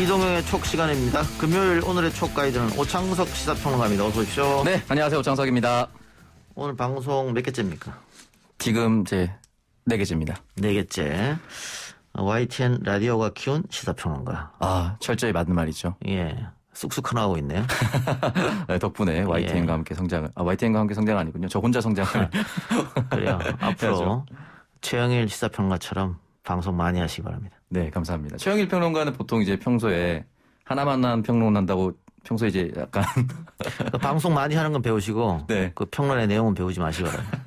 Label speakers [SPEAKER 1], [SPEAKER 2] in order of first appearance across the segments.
[SPEAKER 1] 이동영의 촉 시간입니다. 금요일 오늘의 촉 가이드는 오창석 시사평론가입니다. 어서 오십시오.
[SPEAKER 2] 네, 안녕하세요. 오창석입니다.
[SPEAKER 1] 오늘 방송 몇 개째입니까?
[SPEAKER 2] 지금 제 4개째입니다.
[SPEAKER 1] 4개째. YTN 라디오가 키운 시사평론가.
[SPEAKER 2] 아, 철저히 맞는 말이죠.
[SPEAKER 1] 예. 쑥쑥 하나오고 있네요.
[SPEAKER 2] 네, 덕분에 YTN과 함께 성장을, YTN과 함께 성장 아니군요. 저 혼자 성장을.
[SPEAKER 1] 그래요. 앞으로 최영일 시사평론가처럼 방송 많이 하시기 바랍니다.
[SPEAKER 2] 네, 감사합니다. 최영일 평론가는 보통 이제 평소에 하나만한 평론한다고 평소에 이제 약간
[SPEAKER 1] 그 방송 많이 하는 건 배우시고
[SPEAKER 2] 네.
[SPEAKER 1] 그 평론의 내용은 배우지 마시기 바랍니다.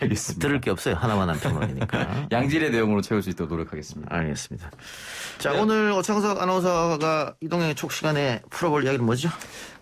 [SPEAKER 2] 알겠습니다.
[SPEAKER 1] 들을 게 없어요. 하나만한 평론이니까.
[SPEAKER 2] 양질의 내용으로 채울 수 있도록 노력하겠습니다.
[SPEAKER 1] 알겠습니다. 자,
[SPEAKER 2] 네.
[SPEAKER 1] 오늘 오창석 아나운서가 이동영의 촉 시간에 풀어볼 이야기는 뭐죠?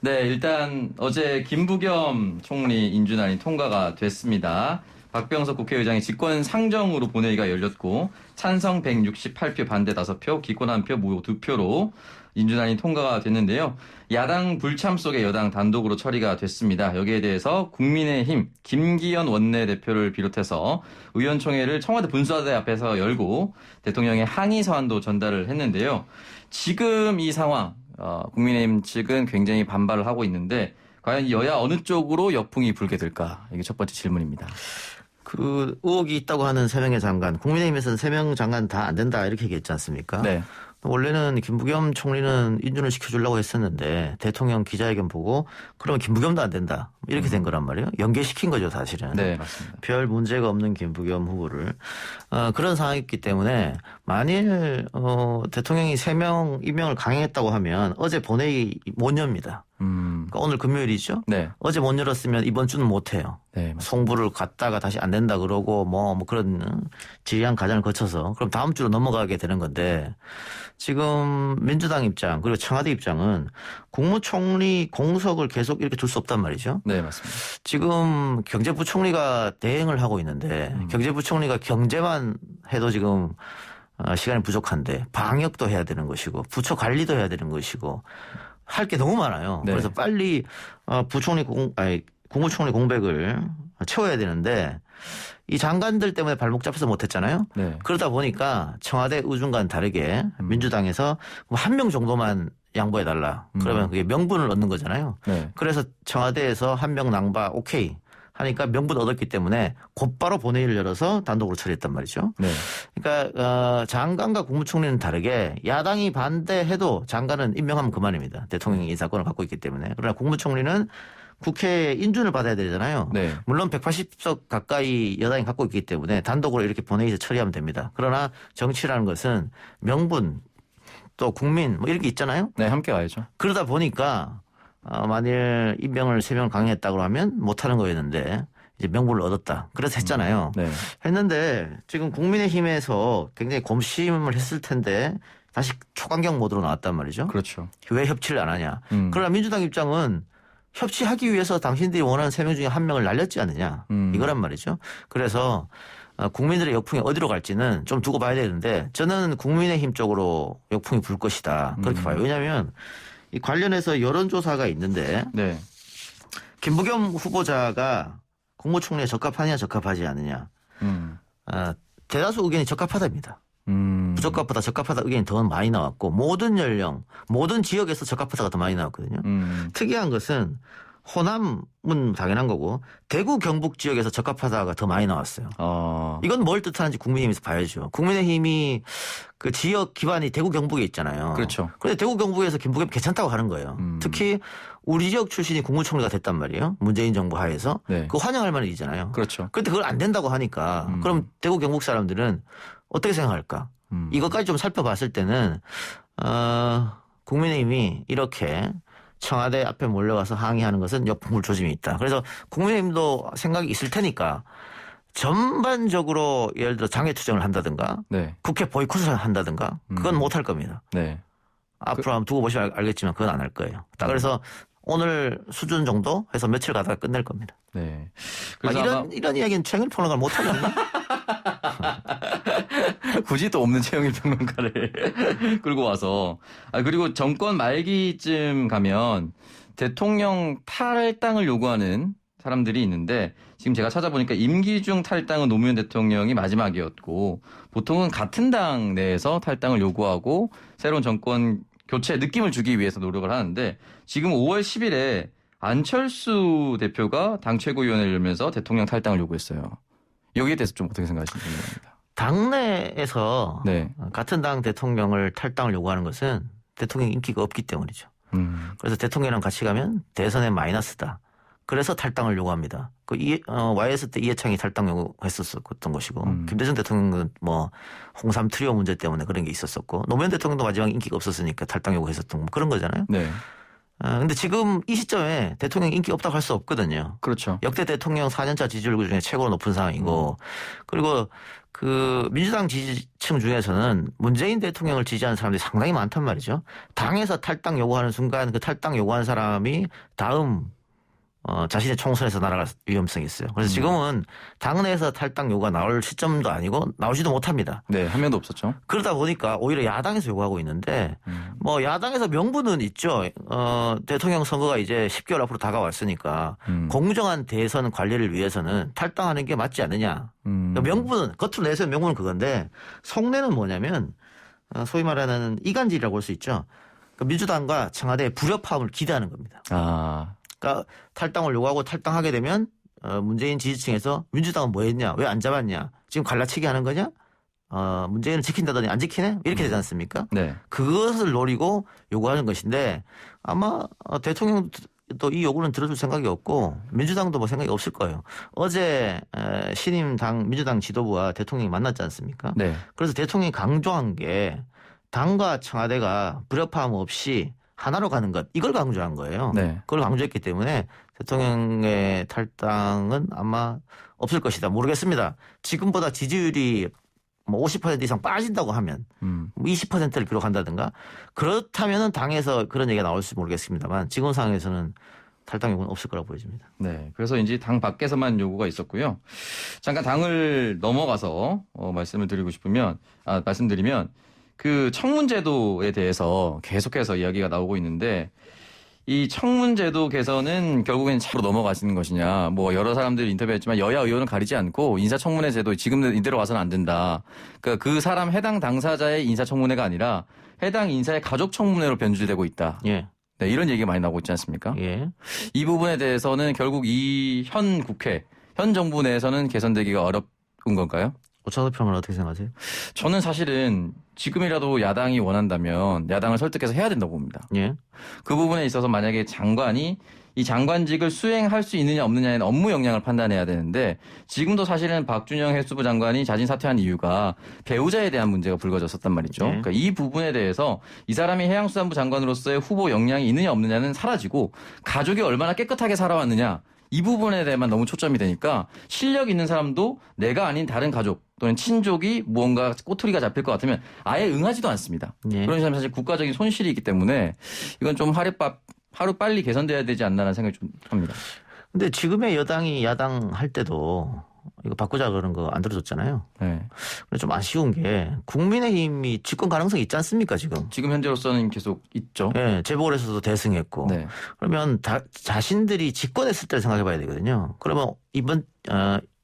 [SPEAKER 2] 네, 일단 어제 김부겸 총리 인준안이 통과가 됐습니다. 박병석 국회의장이 직권 상정으로 본회의가 열렸고 찬성 168표, 반대 5표, 기권 1표, 무효 2표로 인준안이 통과가 됐는데요. 야당 불참 속에 여당 단독으로 처리가 됐습니다. 여기에 대해서 국민의힘 김기현 원내대표를 비롯해서 의원총회를 청와대 분수대 앞에서 열고 대통령의 항의 서한도 전달을 했는데요. 지금 이 상황 국민의힘 측은 굉장히 반발을 하고 있는데 과연 여야 어느 쪽으로 역풍이 불게 될까? 이게 첫 번째 질문입니다.
[SPEAKER 1] 그 의혹이 있다고 하는 3명의 장관, 국민의힘에서는 3명 장관 다 안 된다 이렇게 얘기했지 않습니까?
[SPEAKER 2] 네.
[SPEAKER 1] 원래는 김부겸 총리는 인준을 시켜주려고 했었는데 대통령 기자회견 보고 그러면 김부겸도 안 된다 이렇게 된 거란 말이에요. 연계시킨 거죠 사실은.
[SPEAKER 2] 네, 맞습니다.
[SPEAKER 1] 별 문제가 없는 김부겸 후보를 그런 상황이었기 때문에 만일 대통령이 3명 임명을 강행했다고 하면 어제 본회의 못 엽니다. 그러니까 오늘 금요일이죠.
[SPEAKER 2] 네.
[SPEAKER 1] 어제 못 열었으면 이번 주는 못 해요.
[SPEAKER 2] 네, 맞습니다.
[SPEAKER 1] 송부를 갔다가 다시 안 된다 그러고 뭐 그런 지리한 과정을 거쳐서 그럼 다음 주로 넘어가게 되는 건데 지금 민주당 입장 그리고 청와대 입장은 국무총리 공석을 계속 이렇게 둘 수 없단 말이죠.
[SPEAKER 2] 네, 맞습니다.
[SPEAKER 1] 지금 경제부총리가 대행을 하고 있는데 경제부총리가 경제만 해도 지금 시간이 부족한데 방역도 해야 되는 것이고 부처 관리도 해야 되는 것이고 할 게 너무 많아요.
[SPEAKER 2] 네.
[SPEAKER 1] 그래서 빨리 국무총리 공백을 채워야 되는데 이 장관들 때문에 발목 잡혀서 못했잖아요.
[SPEAKER 2] 네.
[SPEAKER 1] 그러다 보니까 청와대 의중과는 다르게 민주당에서 한 명 정도만 양보해달라. 그러면 그게 명분을 얻는 거잖아요.
[SPEAKER 2] 네.
[SPEAKER 1] 그래서 청와대에서 한 명 낭바 오케이 하니까 명분 얻었기 때문에 곧바로 본회의를 열어서 단독으로 처리했단 말이죠.
[SPEAKER 2] 네.
[SPEAKER 1] 그러니까 장관과 국무총리는 다르게 야당이 반대해도 장관은 임명하면 그만입니다. 대통령이 인사권을 갖고 있기 때문에. 그러나 국무총리는 국회 인준을 받아야 되잖아요.
[SPEAKER 2] 네.
[SPEAKER 1] 물론 180석 가까이 여당이 갖고 있기 때문에 단독으로 이렇게 본회의에서 처리하면 됩니다. 그러나 정치라는 것은 명분 또 국민 뭐 이렇게 있잖아요.
[SPEAKER 2] 네, 함께 와야죠.
[SPEAKER 1] 그러다 보니까 만일 임명을 3명 강행했다고 하면 못하는 거였는데 이제 명분을 얻었다. 그래서 했잖아요.
[SPEAKER 2] 네.
[SPEAKER 1] 했는데 지금 국민의힘에서 굉장히 곰심을 했을 텐데 다시 초강경 모드로 나왔단 말이죠.
[SPEAKER 2] 그렇죠.
[SPEAKER 1] 왜 협치를 안 하냐. 그러나 민주당 입장은 협치하기 위해서 당신들이 원하는 3명 중에 1명을 날렸지 않느냐. 이거란 말이죠. 그래서 국민들의 역풍이 어디로 갈지는 좀 두고 봐야 되는데 저는 국민의힘 쪽으로 역풍이 불 것이다. 그렇게 봐요. 왜냐하면 이 관련해서 여론조사가 있는데
[SPEAKER 2] 네.
[SPEAKER 1] 김부겸 후보자가 국무총리에 적합하냐 적합하지 않느냐. 대다수 의견이 적합하답니다. 부적합하다 적합하다 의견이 더 많이 나왔고 모든 연령 모든 지역에서 적합하다가 더 많이 나왔거든요. 특이한 것은 호남은 당연한 거고 대구 경북 지역에서 적합하다가 더 많이 나왔어요. 이건 뭘 뜻하는지 국민의힘에서 봐야죠. 국민의힘이 그 지역 기반이 대구 경북에 있잖아요.
[SPEAKER 2] 그렇죠.
[SPEAKER 1] 그런데 대구 경북에서 김부겸 괜찮다고 하는 거예요. 특히 우리 지역 출신이 국무총리가 됐단 말이에요. 문재인 정부 하에서.
[SPEAKER 2] 네.
[SPEAKER 1] 그거 환영할 만한 일이잖아요.
[SPEAKER 2] 그렇죠.
[SPEAKER 1] 그런데 그걸 안 된다고 하니까 그럼 대구 경북 사람들은 어떻게 생각할까? 이것까지 좀 살펴봤을 때는 국민의힘이 이렇게 청와대 앞에 몰려가서 항의하는 것은 역풍을 조짐이 있다. 그래서 국민의힘도 생각이 있을 테니까 전반적으로 예를 들어 장외투쟁을 한다든가
[SPEAKER 2] 네.
[SPEAKER 1] 국회 보이콧을 한다든가 그건 못할 겁니다.
[SPEAKER 2] 네.
[SPEAKER 1] 앞으로 한번 두고 보시면 알겠지만 그건 안 할 거예요. 그래서 오늘 수준 정도 해서 며칠 가다가 끝낼 겁니다.
[SPEAKER 2] 네. 그래서
[SPEAKER 1] 이런 이야기는 최근 평론가를 못 하겠나?
[SPEAKER 2] 굳이 또 없는 최영일 평론가를 끌고 와서 그리고 정권 말기쯤 가면 대통령 탈당을 요구하는 사람들이 있는데 지금 제가 찾아보니까 임기 중 탈당은 노무현 대통령이 마지막이었고 보통은 같은 당 내에서 탈당을 요구하고 새로운 정권 교체 느낌을 주기 위해서 노력을 하는데 지금 5월 10일에 안철수 대표가 당 최고위원회를 열면서 대통령 탈당을 요구했어요. 여기에 대해서 좀 어떻게 생각하시는지 궁금합니다.
[SPEAKER 1] 당내에서
[SPEAKER 2] 네.
[SPEAKER 1] 같은 당 대통령을 탈당을 요구하는 것은 대통령 인기가 없기 때문이죠. 그래서 대통령이랑 같이 가면 대선에 마이너스다. 그래서 탈당을 요구합니다. YS 때 이해창이 탈당 요구했었던 것이고 김대중 대통령은 뭐 홍삼 트리오 문제 때문에 그런 게 있었었고 노무현 대통령도 마지막 인기가 없었으니까 탈당 요구했었던 그런 거잖아요.
[SPEAKER 2] 네.
[SPEAKER 1] 근데 지금 이 시점에 대통령 인기 없다고 할 수 없거든요.
[SPEAKER 2] 그렇죠.
[SPEAKER 1] 역대 대통령 4년차 지지율 중에 최고로 높은 상황이고 그리고 그 민주당 지지층 중에서는 문재인 대통령을 지지하는 사람들이 상당히 많단 말이죠. 당에서 탈당 요구하는 순간 그 탈당 요구한 사람이 다음 자신의 총선에서 날아갈 위험성이 있어요. 그래서 지금은 당내에서 탈당 요구가 나올 시점도 아니고 나오지도 못합니다.
[SPEAKER 2] 네, 한 명도 없었죠.
[SPEAKER 1] 그러다 보니까 오히려 야당에서 요구하고 있는데 뭐 야당에서 명분은 있죠. 대통령 선거가 이제 10개월 앞으로 다가왔으니까 공정한 대선 관리를 위해서는 탈당하는 게 맞지 않느냐. 그러니까 명분은 겉으로 내세운 명분은 그건데 속내는 뭐냐면 소위 말하는 이간질이라고 볼 수 있죠. 그러니까 민주당과 청와대의 불협화음을 기대하는 겁니다. 그러니까 탈당을 요구하고 탈당하게 되면 문재인 지지층에서 민주당은 뭐 했냐? 왜 안 잡았냐? 지금 갈라치기 하는 거냐? 문재인을 지킨다더니 안 지키네? 이렇게 되지 않습니까?
[SPEAKER 2] 네.
[SPEAKER 1] 그것을 노리고 요구하는 것인데 아마 대통령도 이 요구는 들어줄 생각이 없고 민주당도 뭐 생각이 없을 거예요. 어제 신임 민주당 지도부와 대통령이 만났지 않습니까?
[SPEAKER 2] 네.
[SPEAKER 1] 그래서 대통령이 강조한 게 당과 청와대가 불협화음 없이 하나로 가는 것 이걸 강조한 거예요.
[SPEAKER 2] 네.
[SPEAKER 1] 그걸 강조했기 때문에 대통령의 탈당은 아마 없을 것이다. 모르겠습니다. 지금보다 지지율이 뭐 50% 이상 빠진다고 하면 20%를 기록한다든가 그렇다면은 당에서 그런 얘기가 나올지 모르겠습니다만 지금 상황에서는 탈당 요구는 없을 거라고 보여집니다.
[SPEAKER 2] 네. 그래서 이제 당 밖에서만 요구가 있었고요. 잠깐 당을 넘어가서 말씀드리면 그 청문제도에 대해서 계속해서 이야기가 나오고 있는데 이 청문제도 개선은 결국엔 차로 넘어가시는 것이냐. 뭐 여러 사람들이 인터뷰했지만 여야 의원은 가리지 않고 인사청문회 제도 지금 이대로 와서는 안 된다. 그러니까 그 사람 해당 당사자의 인사청문회가 아니라 해당 인사의 가족청문회로 변질되고 있다.
[SPEAKER 1] 예.
[SPEAKER 2] 네, 이런 얘기가 많이 나오고 있지 않습니까?
[SPEAKER 1] 예.
[SPEAKER 2] 이 부분에 대해서는 결국 이 현 국회, 현 정부 내에서는 개선되기가 어려운 건가요?
[SPEAKER 1] 오찬호 평은 어떻게 생각하세요?
[SPEAKER 2] 저는 사실은 지금이라도 야당이 원한다면 야당을 설득해서 해야 된다고 봅니다.
[SPEAKER 1] 예.
[SPEAKER 2] 그 부분에 있어서 만약에 장관이 이 장관직을 수행할 수 있느냐 없느냐에는 업무 역량을 판단해야 되는데 지금도 사실은 박준영 해수부 장관이 자진 사퇴한 이유가 배우자에 대한 문제가 불거졌었단 말이죠.
[SPEAKER 1] 네.
[SPEAKER 2] 그러니까 이 부분에 대해서 이 사람이 해양수산부 장관으로서의 후보 역량이 있느냐 없느냐는 사라지고 가족이 얼마나 깨끗하게 살아왔느냐 이 부분에 대해만 너무 초점이 되니까 실력 있는 사람도 내가 아닌 다른 가족 또는 친족이 무언가 꼬투리가 잡힐 것 같으면 아예 응하지도 않습니다.
[SPEAKER 1] 예.
[SPEAKER 2] 그런 사람은 사실 국가적인 손실이 있기 때문에 이건 좀 하루 빨리 개선돼야 되지 않나라는 생각이 좀 합니다.
[SPEAKER 1] 근데 지금의 여당이 야당 할 때도 이거 바꾸자 그런 거 안 들어줬잖아요.
[SPEAKER 2] 네.
[SPEAKER 1] 근데 좀 아쉬운 게 국민의힘이 집권 가능성이 있지 않습니까 지금?
[SPEAKER 2] 지금 현재로서는 계속 있죠.
[SPEAKER 1] 네, 재보궐에서도 대승했고.
[SPEAKER 2] 네.
[SPEAKER 1] 그러면 자신들이 집권했을 때를 생각해 봐야 되거든요. 그러면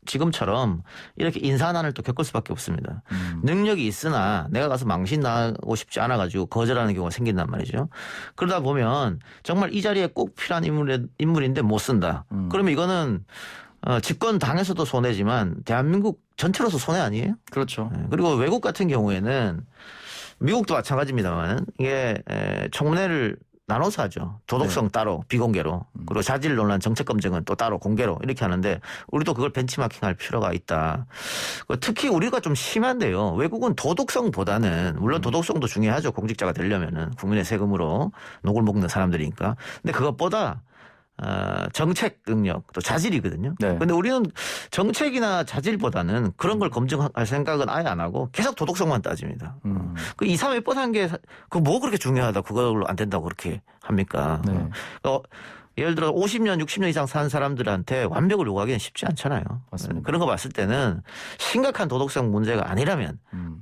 [SPEAKER 1] 지금처럼 이렇게 인사난을 또 겪을 수밖에 없습니다. 능력이 있으나 내가 가서 망신 나고 싶지 않아가지고 거절하는 경우가 생긴단 말이죠. 그러다 보면 정말 이 자리에 꼭 필요한 인물인데 못 쓴다. 그러면 이거는 집권 당에서도 손해지만 대한민국 전체로서 손해 아니에요?
[SPEAKER 2] 그렇죠.
[SPEAKER 1] 그리고 외국 같은 경우에는 미국도 마찬가지입니다만 이게 청문회를 나눠서 하죠. 도덕성 따로 비공개로 그리고 자질 논란 정책 검증은 또 따로 공개로 이렇게 하는데 우리도 그걸 벤치마킹할 필요가 있다. 특히 우리가 좀 심한데요. 외국은 도덕성보다는 물론 도덕성도 중요하죠. 공직자가 되려면은 국민의 세금으로 녹을 먹는 사람들이니까. 근데 그것보다 정책 능력 또 자질이거든요.
[SPEAKER 2] 네.
[SPEAKER 1] 근데 우리는 정책이나 자질보다는 그런 걸 검증할 생각은 아예 안 하고 계속 도덕성만 따집니다. 그 2, 3회 뻔한 게 그 뭐 그렇게 중요하다 그걸로 안 된다고 그렇게 합니까?
[SPEAKER 2] 네.
[SPEAKER 1] 예를 들어 50년, 60년 이상 산 사람들한테 완벽을 요구하기는 쉽지 않잖아요.
[SPEAKER 2] 맞습니다.
[SPEAKER 1] 그런 거 봤을 때는 심각한 도덕성 문제가 아니라면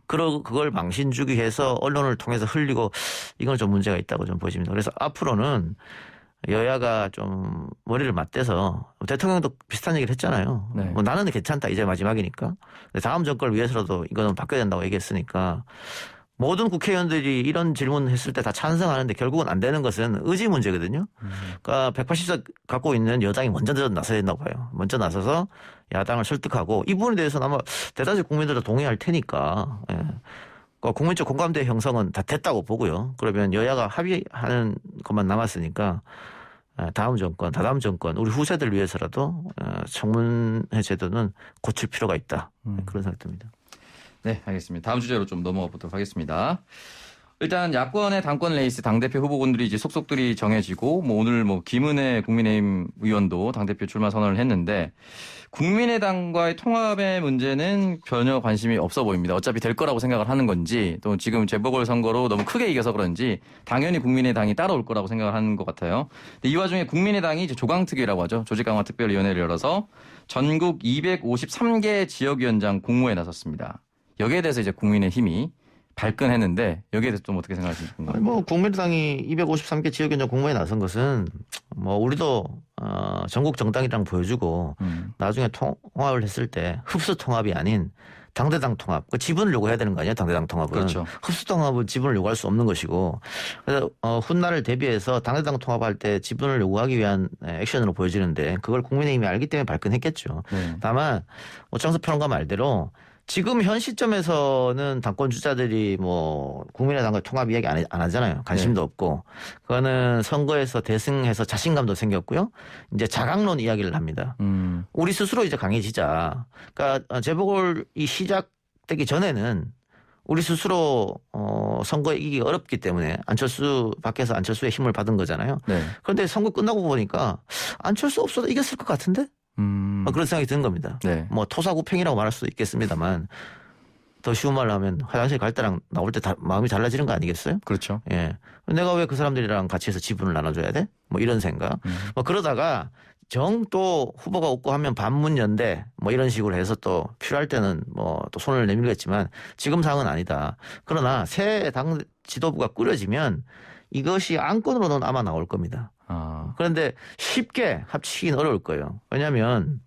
[SPEAKER 1] 그걸 망신 주기 해서 언론을 통해서 흘리고 이건 좀 문제가 있다고 좀 보여집니다. 그래서 앞으로는 여야가 좀 머리를 맞대서 대통령도 비슷한 얘기를 했잖아요.
[SPEAKER 2] 네.
[SPEAKER 1] 뭐 나는 괜찮다. 이제 마지막이니까. 다음 정권을 위해서라도 이거는 바뀌어야 된다고 얘기했으니까 모든 국회의원들이 이런 질문 했을 때 다 찬성하는데 결국은 안 되는 것은 의지 문제거든요. 그러니까 180석 갖고 있는 여당이 먼저 나서야 된다고 봐요. 먼저 나서서 야당을 설득하고 이 부분에 대해서는 아마 대다수 국민들도 동의할 테니까. 예. 그러니까 국민적 공감대 형성은 다 됐다고 보고요. 그러면 여야가 합의하는 것만 남았으니까 다음 정권, 다다음 정권, 우리 후세들 위해서라도 청문회 제도는 고칠 필요가 있다. 그런 생각이 듭니다.
[SPEAKER 2] 네, 알겠습니다. 다음 주제로 좀 넘어가 보도록 하겠습니다. 일단 야권의 당권 레이스 당대표 후보군들이 이제 속속들이 정해지고 오늘 김은혜 국민의힘 의원도 당대표 출마 선언을 했는데 국민의당과의 통합의 문제는 전혀 관심이 없어 보입니다. 어차피 될 거라고 생각을 하는 건지 또 지금 재보궐선거로 너무 크게 이겨서 그런지 당연히 국민의당이 따라올 거라고 생각을 하는 것 같아요. 근데 이 와중에 국민의당이 이제 조강특위라고 하죠. 조직강화특별위원회를 열어서 전국 253개 지역위원장 공모에 나섰습니다. 여기에 대해서 이제 국민의힘이 발끈했는데 여기에 대해서 좀 어떻게 생각하십니까?
[SPEAKER 1] 국민의당이 253개 지역위원장 공모에 나선 것은 우리도 전국 정당이랑 보여주고 나중에 통합을 했을 때 흡수 통합이 아닌 당대당 통합, 그 지분을 요구해야 되는 거 아니에요? 당대당 통합은.
[SPEAKER 2] 그렇죠.
[SPEAKER 1] 흡수 통합은 지분을 요구할 수 없는 것이고 그래서 훗날을 대비해서 당대당 통합할 때 지분을 요구하기 위한 액션으로 보여지는데 그걸 국민의힘이 알기 때문에 발끈했겠죠.
[SPEAKER 2] 네.
[SPEAKER 1] 다만 오창석 평론가 말대로 지금 현 시점에서는 당권 주자들이 국민의당과 통합 이야기 안 하잖아요. 관심도 없고. 그거는 선거에서 대승해서 자신감도 생겼고요. 이제 자강론 이야기를 합니다. 우리 스스로 이제 강해지자. 그러니까 재보궐이 시작되기 전에는 우리 스스로 선거에 이기기 어렵기 때문에 밖에서 안철수의 힘을 받은 거잖아요.
[SPEAKER 2] 네.
[SPEAKER 1] 그런데 선거 끝나고 보니까 안철수 없어도 이겼을 것 같은데? 그런 생각이 드는 겁니다.
[SPEAKER 2] 네.
[SPEAKER 1] 토사구팽이라고 말할 수도 있겠습니다만 더 쉬운 말로 하면 화장실 갈 때랑 나올 때 마음이 달라지는 거 아니겠어요?
[SPEAKER 2] 그렇죠.
[SPEAKER 1] 예. 내가 왜 그 사람들이랑 같이 해서 지분을 나눠줘야 돼? 이런 생각. 그러다가 또 후보가 없고 하면 반문연대 이런 식으로 해서 또 필요할 때는 또 손을 내밀겠지만 지금 상황은 아니다. 그러나 새 당 지도부가 꾸려지면 이것이 안건으로는 아마 나올 겁니다. 그런데 쉽게 합치긴 어려울 거예요. 왜냐하면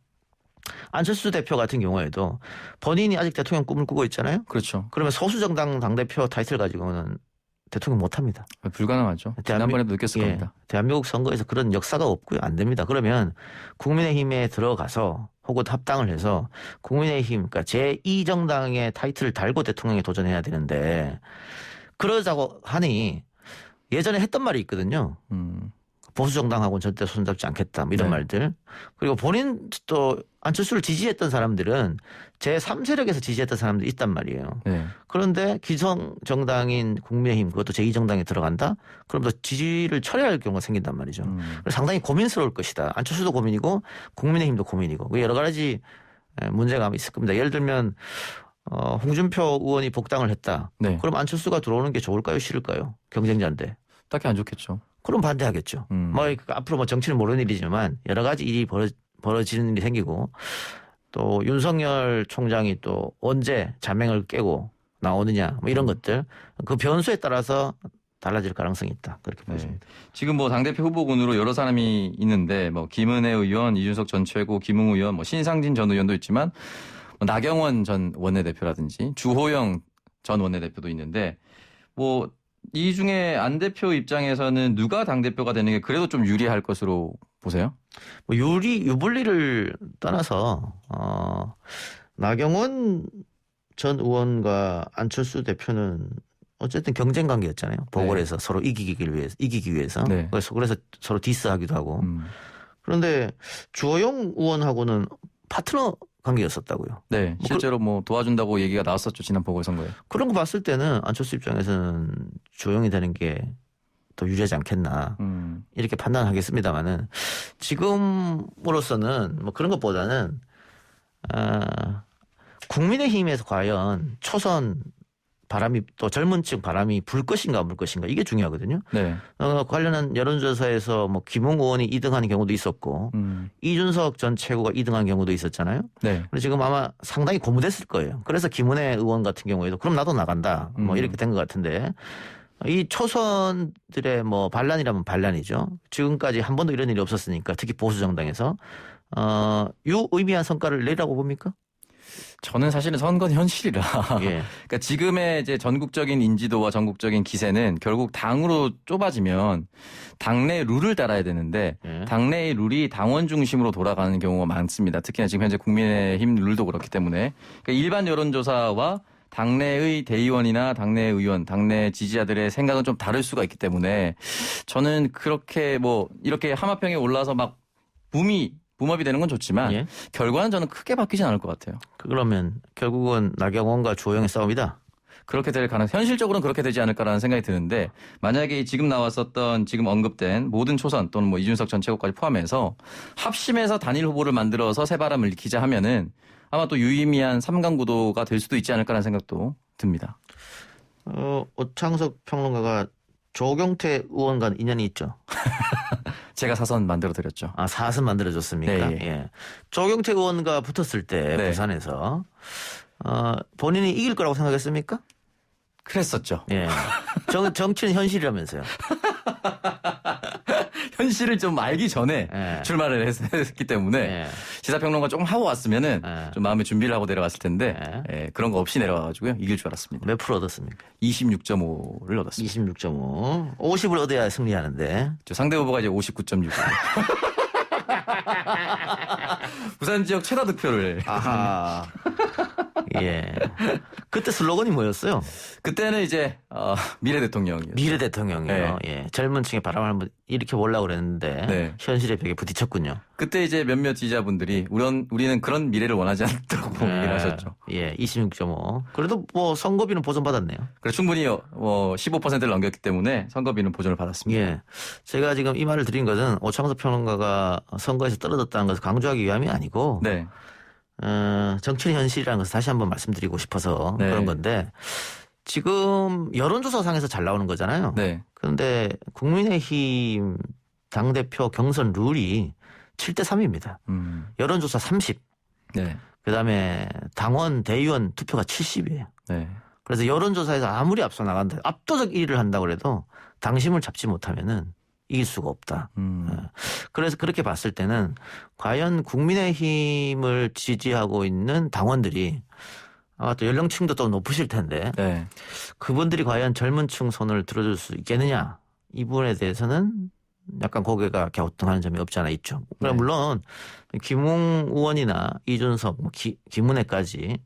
[SPEAKER 1] 안철수 대표 같은 경우에도 본인이 아직 대통령 꿈을 꾸고 있잖아요.
[SPEAKER 2] 그렇죠.
[SPEAKER 1] 그러면 소수정당 당대표 타이틀 가지고는 대통령 못합니다.
[SPEAKER 2] 불가능하죠. 지난번에도 느꼈을 겁니다.
[SPEAKER 1] 대한민국 선거에서 그런 역사가 없고요. 안 됩니다. 그러면 국민의힘에 들어가서 혹은 합당을 해서 국민의힘 그러니까 제2정당의 타이틀을 달고 대통령에 도전해야 되는데 그러자고 하니 예전에 했던 말이 있거든요. 보수정당하고는 절대 손잡지 않겠다. 이런 말들. 그리고 본인 또 안철수를 지지했던 사람들은 제3세력에서 지지했던 사람들이 있단 말이에요. 네. 그런데 기성정당인 국민의힘 그것도 제2정당에 들어간다? 그럼 또 지지를 철회할 경우가 생긴단 말이죠. 그래서 상당히 고민스러울 것이다. 안철수도 고민이고 국민의힘도 고민이고 여러 가지 문제가 있을 겁니다. 예를 들면 홍준표 의원이 복당을 했다. 네. 그럼 안철수가 들어오는 게 좋을까요? 싫을까요? 경쟁자인데.
[SPEAKER 2] 딱히 안 좋겠죠.
[SPEAKER 1] 그럼 반대하겠죠. 앞으로 정치는 모르는 일이지만 여러 가지 일이 벌어지는 일이 생기고 또 윤석열 총장이 또 언제 자맹을 깨고 나오느냐 이런 것들 그 변수에 따라서 달라질 가능성이 있다. 그렇게 보십니다.
[SPEAKER 2] 지금 당대표 후보군으로 여러 사람이 있는데 김은혜 의원, 이준석 전 최고, 김웅 의원, 신상진 전 의원도 있지만 나경원 전 원내대표라든지 주호영 전 원내대표도 있는데 이 중에 안 대표 입장에서는 누가 당대표가 되는 게 그래도 좀 유리할 것으로 보세요?
[SPEAKER 1] 유불리를 떠나서 나경원 전 의원과 안철수 대표는 어쨌든 경쟁 관계였잖아요. 보궐에서 서로 이기기 위해서. 네. 그래서 서로 디스하기도 하고. 그런데 주호영 의원하고는 파트너 관계였었다고요.
[SPEAKER 2] 네, 실제로 도와준다고 얘기가 나왔었죠. 지난 보궐선거에.
[SPEAKER 1] 그런 거 봤을 때는 안철수 입장에서는 주호영이 되는 게 더 유리하지 않겠나 이렇게 판단하겠습니다만은 지금으로서는 그런 것보다는 국민의힘에서 과연 초선 바람이 또 젊은 층 바람이 불 것인가 물 것인가 이게 중요하거든요. 네. 관련한 여론조사에서 김웅 의원이 2등하는 경우도 있었고 이준석 전 최고가 2등한 경우도 있었잖아요. 네. 그래서 지금 아마 상당히 고무됐을 거예요. 그래서 김은혜 의원 같은 경우에도 그럼 나도 나간다 이렇게 된 것 같은데 이 초선들의 뭐 반란이라면 반란이죠. 지금까지 한 번도 이런 일이 없었으니까 특히 보수 정당에서 유의미한 성과를 내라고 봅니까?
[SPEAKER 2] 저는 사실은 선거는 현실이라.
[SPEAKER 1] 예.
[SPEAKER 2] 그러니까 지금의 이제 전국적인 인지도와 전국적인 기세는 결국 당으로 좁아지면 당내 룰을 따라야 되는데
[SPEAKER 1] 예.
[SPEAKER 2] 당내의 룰이 당원 중심으로 돌아가는 경우가 많습니다. 특히나 지금 현재 국민의힘 룰도 그렇기 때문에 그러니까 일반 여론조사와 당내의 대의원이나 당내 의원, 당내 지지자들의 생각은 좀 다를 수가 있기 때문에 저는 그렇게 뭐 이렇게 하마평에 올라서 막 붐업이 되는 건 좋지만
[SPEAKER 1] 예.
[SPEAKER 2] 결과는 저는 크게 바뀌진 않을 것 같아요.
[SPEAKER 1] 그러면 결국은 나경원과 주호영의 싸움이다.
[SPEAKER 2] 그렇게 될 가능성, 현실적으로는 그렇게 되지 않을까라는 생각이 드는데 만약에 지금 나왔었던 지금 언급된 모든 초선 또는 뭐 이준석 전 최고까지 포함해서 합심해서 단일 후보를 만들어서 새바람을 일으키자 하면은 아마 또 유의미한 3강 구도가 될 수도 있지 않을까라는 생각도 듭니다.
[SPEAKER 1] 오창석 평론가가 조경태 의원과 인연이 있죠.
[SPEAKER 2] 제가 사선 만들어 드렸죠.
[SPEAKER 1] 아, 사선 만들어줬습니까?
[SPEAKER 2] 네, 예.
[SPEAKER 1] 예. 조경태 의원과 붙었을 때
[SPEAKER 2] 네.
[SPEAKER 1] 부산에서 본인이 이길 거라고 생각했습니까?
[SPEAKER 2] 그랬었죠.
[SPEAKER 1] 예. 정치는 현실이라면서요.
[SPEAKER 2] 현실을 좀 알기 전에
[SPEAKER 1] 예.
[SPEAKER 2] 출마를 했기 때문에
[SPEAKER 1] 예.
[SPEAKER 2] 시사평론가 조금 하고 왔으면은
[SPEAKER 1] 예.
[SPEAKER 2] 좀 마음의 준비를 하고 내려갔을 텐데 예, 그런 거 없이 내려와가지고요. 이길 줄 알았습니다.
[SPEAKER 1] 몇 프로 얻었습니까?
[SPEAKER 2] 26.5를 얻었습니다.
[SPEAKER 1] 26.5. 50을 얻어야 승리하는데.
[SPEAKER 2] 저 상대 후보가 이제 59.6. 부산 지역 최다 득표를.
[SPEAKER 1] 아하. 예. 그때 슬로건이 뭐였어요?
[SPEAKER 2] 그때는 이제 미래 대통령이요.
[SPEAKER 1] 미래 대통령이요.
[SPEAKER 2] 네.
[SPEAKER 1] 예. 젊은 층의 바람을 한번 일으켜 보려고 그랬는데
[SPEAKER 2] 네.
[SPEAKER 1] 현실의 벽에 부딪혔군요.
[SPEAKER 2] 그때 이제 몇몇 지지자분들이 우리는 그런 미래를 원하지 않다고 얘기를 하셨죠.
[SPEAKER 1] 예. 26.5. 그래도 뭐 선거비는 보전받았네요.
[SPEAKER 2] 그래서 충분히 15%를 넘겼기 때문에 선거비는 보전을 받았습니다.
[SPEAKER 1] 예. 제가 지금 이 말을 드린 것은 오창석 평론가가 선거에서 떨어졌다는 것을 강조하기 위함이 아니고
[SPEAKER 2] 네.
[SPEAKER 1] 정치는 현실이라는 것을 다시 한번 말씀드리고 싶어서
[SPEAKER 2] 네.
[SPEAKER 1] 그런 건데 지금 여론조사상에서 잘 나오는 거잖아요.
[SPEAKER 2] 네.
[SPEAKER 1] 그런데 국민의힘 당대표 경선 룰이 7대 3입니다. 여론조사 30.
[SPEAKER 2] 네.
[SPEAKER 1] 그다음에 당원 대의원 투표가 70이에요.
[SPEAKER 2] 네.
[SPEAKER 1] 그래서 여론조사에서 아무리 앞서 나간다 압도적 1위를 한다고 그래도 당심을 잡지 못하면은 이길 수가 없다. 그래서 그렇게 봤을 때는 과연 국민의힘을 지지하고 있는 당원들이 아마 또 연령층도 또 높으실 텐데
[SPEAKER 2] 네.
[SPEAKER 1] 그분들이 과연 젊은 층 손을 들어줄 수 있겠느냐 이 부분에 대해서는 약간 고개가 갸우뚱하는 점이 없지 않아 있죠.
[SPEAKER 2] 네.
[SPEAKER 1] 물론 김웅 의원이나 이준석, 김문혜까지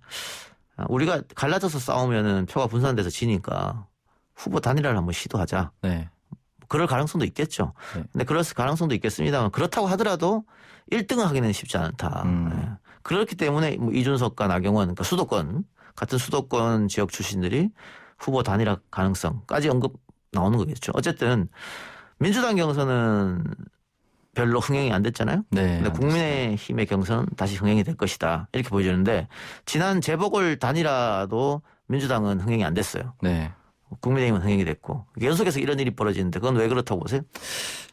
[SPEAKER 1] 우리가 갈라져서 싸우면은 표가 분산돼서 지니까 후보 단일화를 한번 시도하자.
[SPEAKER 2] 네.
[SPEAKER 1] 그럴 가능성도 있겠죠.
[SPEAKER 2] 네.
[SPEAKER 1] 근데 그럴 가능성도 있겠습니다만 그렇다고 하더라도 1등을 하기는 쉽지 않다. 예. 그렇기 때문에 뭐 이준석과 나경원, 그러니까 수도권 같은 수도권 지역 출신들이 후보 단일화 가능성까지 언급 나오는 거겠죠. 어쨌든 민주당 경선은 별로 흥행이 안 됐잖아요.
[SPEAKER 2] 네.
[SPEAKER 1] 근데 국민의힘의 경선은 다시 흥행이 될 것이다. 이렇게 보여지는데 지난 재보궐 단일화도 민주당은 흥행이 안 됐어요.
[SPEAKER 2] 네.
[SPEAKER 1] 국민의힘은 흥행이 됐고 연속해서 이런 일이 벌어지는데 그건 왜 그렇다고 보세요?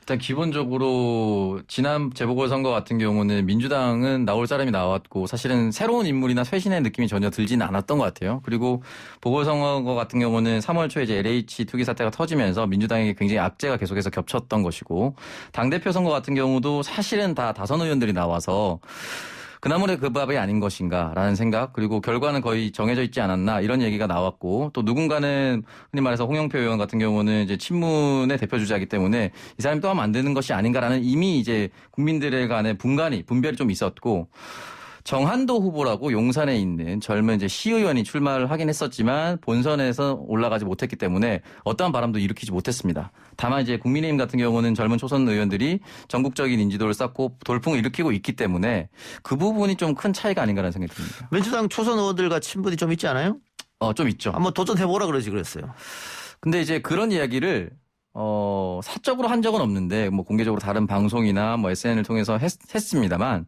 [SPEAKER 2] 일단 기본적으로 지난 재보궐선거 같은 경우는 민주당은 나올 사람이 나왔고 사실은 새로운 인물이나 쇄신의 느낌이 전혀 들지는 않았던 것 같아요. 그리고 보궐선거 같은 경우는 3월 초에 이제 LH 투기 사태가 터지면서 민주당에게 굉장히 악재가 계속해서 겹쳤던 것이고 당대표 선거 같은 경우도 사실은 다 다선 의원들이 나와서 그나물의 그 밥이 아닌 것인가라는 생각 그리고 결과는 거의 정해져 있지 않았나 이런 얘기가 나왔고 또 누군가는 흔히 말해서 홍영표 의원 같은 경우는 이제 친문의 대표 주자이기 때문에 이 사람이 또 하면 안 되는 것이 아닌가라는 이미 이제 국민들의 간의 분별이 좀 있었고 정한도 후보라고 용산에 있는 젊은 이제 시의원이 출마를 하긴 했었지만 본선에서 올라가지 못했기 때문에 어떠한 바람도 일으키지 못했습니다. 다만 이제 국민의힘 같은 경우는 젊은 초선 의원들이 전국적인 인지도를 쌓고 돌풍을 일으키고 있기 때문에 그 부분이 좀 큰 차이가 아닌가라는 생각이 듭니다.
[SPEAKER 1] 민주당 초선 의원들과 친분이 좀 있지 않아요?
[SPEAKER 2] 좀 있죠.
[SPEAKER 1] 한번 도전해보라 그러지 그랬어요.
[SPEAKER 2] 근데 이제 그런 이야기를 사적으로 한 적은 없는데 뭐 공개적으로 다른 방송이나 뭐 SNS를 통해서 했습니다만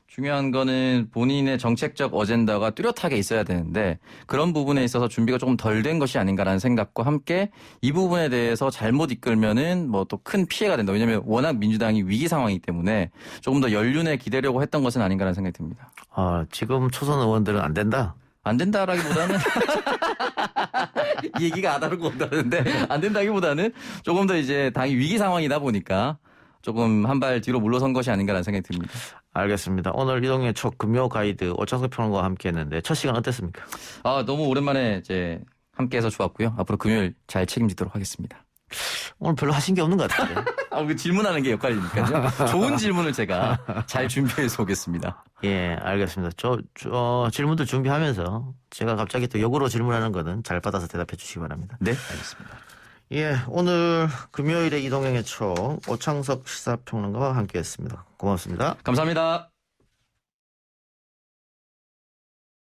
[SPEAKER 2] 중요한 거는 본인의 정책적 어젠다가 뚜렷하게 있어야 되는데 그런 부분에 있어서 준비가 조금 덜 된 것이 아닌가라는 생각과 함께 이 부분에 대해서 잘못 이끌면은 뭐 또 큰 피해가 된다. 왜냐하면 워낙 민주당이 위기 상황이기 때문에 조금 더 연륜에 기대려고 했던 것은 아닌가라는 생각이 듭니다.
[SPEAKER 1] 지금 초선 의원들은 안 된다?
[SPEAKER 2] 안 된다라기보다는 얘기가 안 하고 온다는데 안 된다기보다는 조금 더 이제 당이 위기 상황이다 보니까 조금 한 발 뒤로 물러선 것이 아닌가라는 생각이 듭니다.
[SPEAKER 1] 알겠습니다. 오늘 이동의 첫 금요 가이드 오창석 평론가와 함께했는데 첫 시간 어땠습니까?
[SPEAKER 2] 너무 오랜만에 이제 함께해서 좋았고요. 앞으로 금요일 잘 책임지도록 하겠습니다.
[SPEAKER 1] 오늘 별로 하신 게 없는 것 같은데.
[SPEAKER 2] 그 질문하는 게 역할이니까요. 좋은 질문을 제가 잘 준비해서 오겠습니다.
[SPEAKER 1] 예, 알겠습니다. 질문도 준비하면서 제가 갑자기 또 역으로 질문하는 거는 잘 받아서 대답해 주시기 바랍니다.
[SPEAKER 2] 네, 알겠습니다.
[SPEAKER 1] 예, 오늘 금요일에 이동형의 초 오창석 시사평론가와 함께했습니다. 고맙습니다.
[SPEAKER 2] 감사합니다.